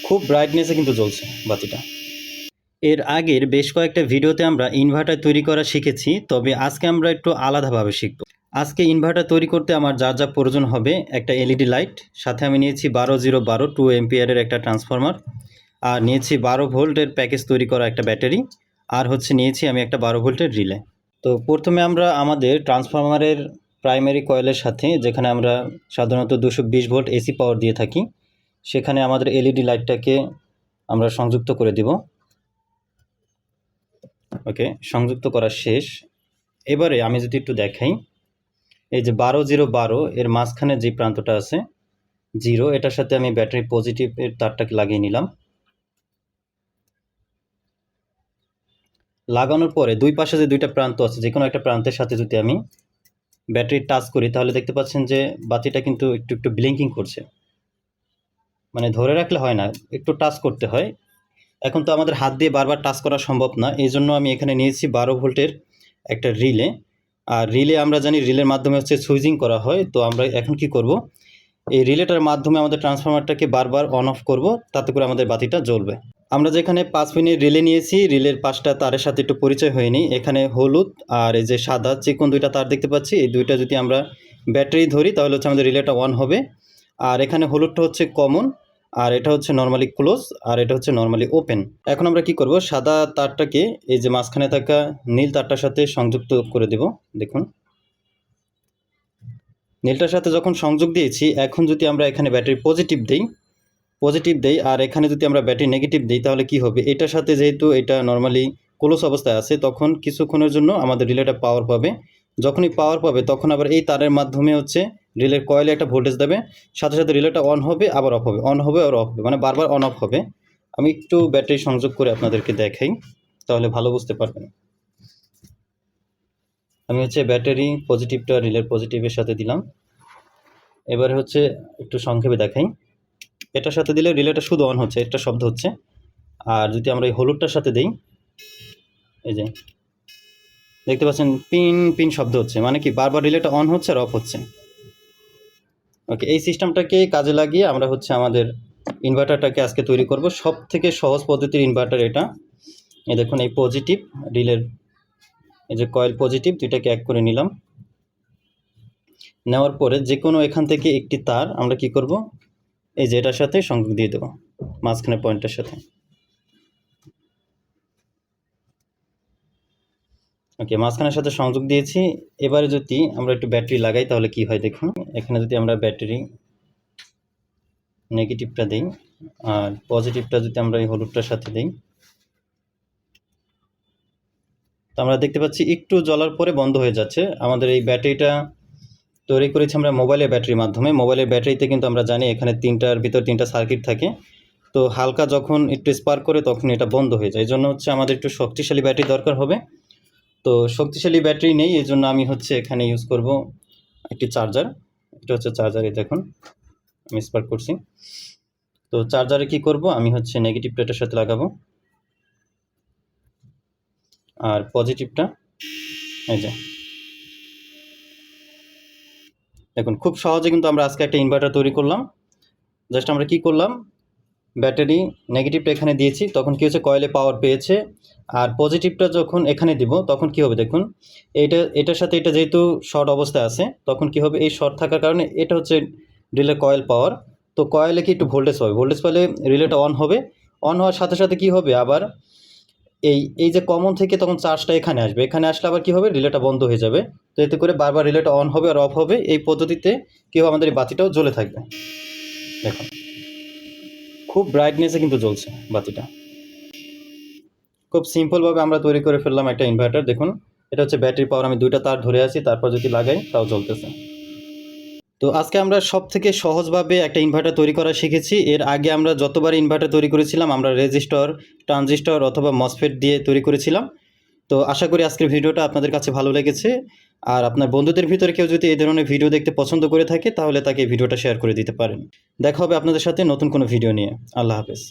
খুব ব্রাইটনেসে কিন্তু জ্বলছে বাতিটা। এর আগের বেশ কয়েকটা ভিডিওতে আমরা ইনভার্টার তৈরি করা শিখেছি, তবে আজকে আমরা একটু আলাদাভাবে শিখব। আজকে ইনভার্টার তৈরি করতে আমার যা যা প্রয়োজন হবে, একটা এলইডি লাইট, সাথে আমি নিয়েছি 12012 2 এম্পিয়ারের একটা ট্রান্সফরমার, আর নিয়েছি 12 ভোল্টের প্যাকেজ তৈরি করা একটা ব্যাটারি, আর নিয়েছি আমি একটা 12 ভোল্টের রিলে। তো প্রথমে আমরা আমাদের ট্রান্সফরমারের প্রাইমারি কয়েলের সাথে, যেখানে আমরা সাধারণত 220 ভোল্ট এসি পাওয়ার দিয়ে থাকি, সেখানে আমাদের এলইডি লাইটটাকে আমরা সংযুক্ত করে দিব। ওকে, সংযুক্ত করা শেষ। এবারে আমি যদি একটু দেখাই, এই যে 12012 এর মাঝখানে যে প্রান্তটা আছে 0, এটার সাথে আমি ব্যাটারি পজিটিভের তারটাকে লাগিয়ে নিলাম। লাগানোর পরে দুই পাশে যে দুইটা প্রান্ত আছে, যে কোনো একটা প্রান্তের সাথে যদি আমি ব্যাটারি টাচ করি, তাহলে দেখতে পাচ্ছেন যে বাতিটা কিন্তু একটু একটু ব্লিঙ্কিং করছে। মানে ধরে রাখলে হয় না, একটু টাচ করতে হয়। এখন তো আমাদের হাত দিয়ে বারবার টাচ করা সম্ভব না, এই জন্য আমি এখানে নিয়েছি 12 ভোল্টের একটা রিলে। আর রিলে আমরা জানি রিলের মাধ্যমে সুইচিং করা হয়। তো আমরা এখন কি করব, এই রিলেটার মাধ্যমে আমাদের ট্রান্সফরমারটাকে বারবার অন অফ করব, তাতে করে আমাদের বাতিটা জ্বলবে। আমরা যেখানে 5 মিনিট রিলে নিয়েছি, রিলের 5টা তারের সাথে একটু পরিচয় হয়নি। এখানে হলুদ আর এই যে সাদা চিকন দুইটা তার দেখতে পাচ্ছি, এই দুইটা যদি আমরা ব্যাটারি ধরি তাহলে আমাদের রিলেটা অন হবে। আর এখানে হলুদটা কমন, আর এটা নর্মালি ক্লোজ, আর এটা নর্মালি ওপেন। এখন আমরা কি করব, সাদা তারটাকে এই যে মাঝখানে থাকা নীল তারটার সাথে সংযুক্ত করে দেব। দেখুন, নীলটার সাথে যখন সংযোগ দিয়েছি, এখন যদি আমরা এখানে ব্যাটারি পজিটিভ দেই আর এখানে যদি আমরা ব্যাটারি নেগেটিভ দিই, তাহলে কি হবে, এটার সাথে যেহেতু এটা নর্মালি ক্লোজ অবস্থায় আছে, তখন কিছুক্ষণের জন্য আমাদের রিলেটা পাওয়ার পাবে। যখনই পাওয়ার পাবে তখন আবার এই তারের মাধ্যমে রিলের কয়েলে একটা ভোল্টেজ দেবে, সাথে সাথে রিলেটা অন হবে আবার অফ হবে, অন হবে আর অফ হবে, মানে বারবার অন অফ হবে। আমি একটু ব্যাটারি সংযোগ করে আপনাদেরকে দেখাই, তাহলে ভালো বুঝতে পারবেন। আমি ব্যাটারি পজিটিভটা রিলের পজিটিভের সাথে দিলাম। এবারে একটু সংক্ষেপে দেখাই, এটার সাথে দিলে রিলেটা শুধু অন হচ্ছে, একটা শব্দ হচ্ছে। আর যদি আমরা এই হলুদটার সাথে দিই, এই যে দেখতে পাচ্ছেন পিন পিন শব্দ হচ্ছে, মানে কি বারবার রিলেটা অন হচ্ছে আর অফ হচ্ছে। ওকে, এই সিস্টেমটাকে কাজে লাগিয়ে আমরা আমাদের ইনভার্টারটাকে আজকে তৈরি করব। সব থেকে সহজ পদ্ধতির ইনভার্টার এটা। এই দেখুন, এই পজিটিভ রিলের এই যে কয়েল পজিটিভ দুইটাকে এক করে নিলাম। নেওয়ার পরে যে কোনো এখান থেকে একটি তার আমরা কি করব, এই যে এটার সাথে সংযোগ দিয়ে দেবো, মাঝখানে পয়েন্টের সাথে। ওকে, মাঝখানের সাথে সংযোগ দিয়েছি। এবারে যদি আমরা একটু ব্যাটারি লাগাই তাহলে কি হয় দেখুন, এখানে যদি আমরা ব্যাটারি নেগেটিভটা দিই আর পজিটিভটা যদি আমরা এই হলুদটার সাথে দিই, তো আমরা দেখতে পাচ্ছি একটু জ্বলার পরে বন্ধ হয়ে যাচ্ছে। আমাদের এই ব্যাটারিটা তৈরি করেছি আমরা মোবাইলের ব্যাটারির মাধ্যমে। মোবাইলের ব্যাটারিতে কিন্তু আমরা জানি এখানে তিনটার ভিতর তিনটা সার্কিট থাকে। তো হালকা যখন একটু স্পার্ক করে তখন এটা বন্ধ হয়ে যায়। এই জন্য আমাদের একটু শক্তিশালী ব্যাটারি দরকার হবে। তো শক্তিশালী ব্যাটারি নেই, এই জন্য আমি এখানে ইউজ করব একটি চার্জার। এটা চার্জার, এই দেখুন আমি স্পার্ক করছি। তো চার্জারে কি করব, আমি নেগেটিভ প্লেটের সাথে লাগাবো আর পজিটিভটা এই যে দেখুন, খুব সহজে কিন্তু আমরা আজকে একটা ইনভার্টার তৈরি করলাম। জাস্ট আমরা কি করলাম, ব্যাটারি নেগেটিভটা এখানে দিয়েছি, তখন কি কয়েলে পাওয়ার পেয়েছে। আর পজিটিভটা যখন এখানে দিব তখন কি হবে দেখুন, এটার সাথে এটা যেহেতু শর্ট অবস্থায় আছে, তখন কি হবে, এই শর্ট থাকার কারণে এটা রিলে কয়েল পাওয়ার। তো কয়েলে কি একটু ভোল্টেজ পাবে, ভোল্টেজ পেলে রিলেটা অন হবে। অন হওয়ার সাথে সাথে কি হবে, আবার এই যে কমন থেকে তখন চার্জটা এখানে আসবে, এখানে আসলে আবার কি হবে, রিলেটা বন্ধ হয়ে যাবে। তো এতে করে বারবার রিলেটা অন হবে আর অফ হবে। এই পদ্ধতিতে কি হবে, আমাদের এই বাতিটাও জ্বলে থাকবে। দেখুন, খুব ব্রাইটনেসে কিন্তু জ্বলছে বাতিটা। খুব সিম্পলভাবে আমরা তৈরি করে ফেললাম একটা ইনভার্টার। দেখুন, এটা ব্যাটারি পাওয়ার, আমি দুইটা তার ধরে আছি, তারপর যদি লাগাই তাও জ্বলতেছে। তো আজকে আমরা সব থেকে সহজভাবে একটা ইনভার্টার তৈরি করা শিখেছি। এর আগে আমরা যতবার ইনভার্টার তৈরি করেছিলাম, আমরা রেজিস্টর, ট্রানজিস্টর অথবা মসফেট দিয়ে তৈরি করেছিলাম। তো আশা করি আজকের ভিডিওটা আপনাদের কাছে ভালো লেগেছে। আর আপনার বন্ধুদের ভিতরে কেউ যদি এই ধরনের ভিডিও দেখতে পছন্দ করে থাকে, তাহলে তাকে এই ভিডিওটা শেয়ার করে দিতে পারেন। দেখা হবে আপনাদের সাথে নতুন কোনো ভিডিও নিয়ে। আল্লাহ হাফেজ।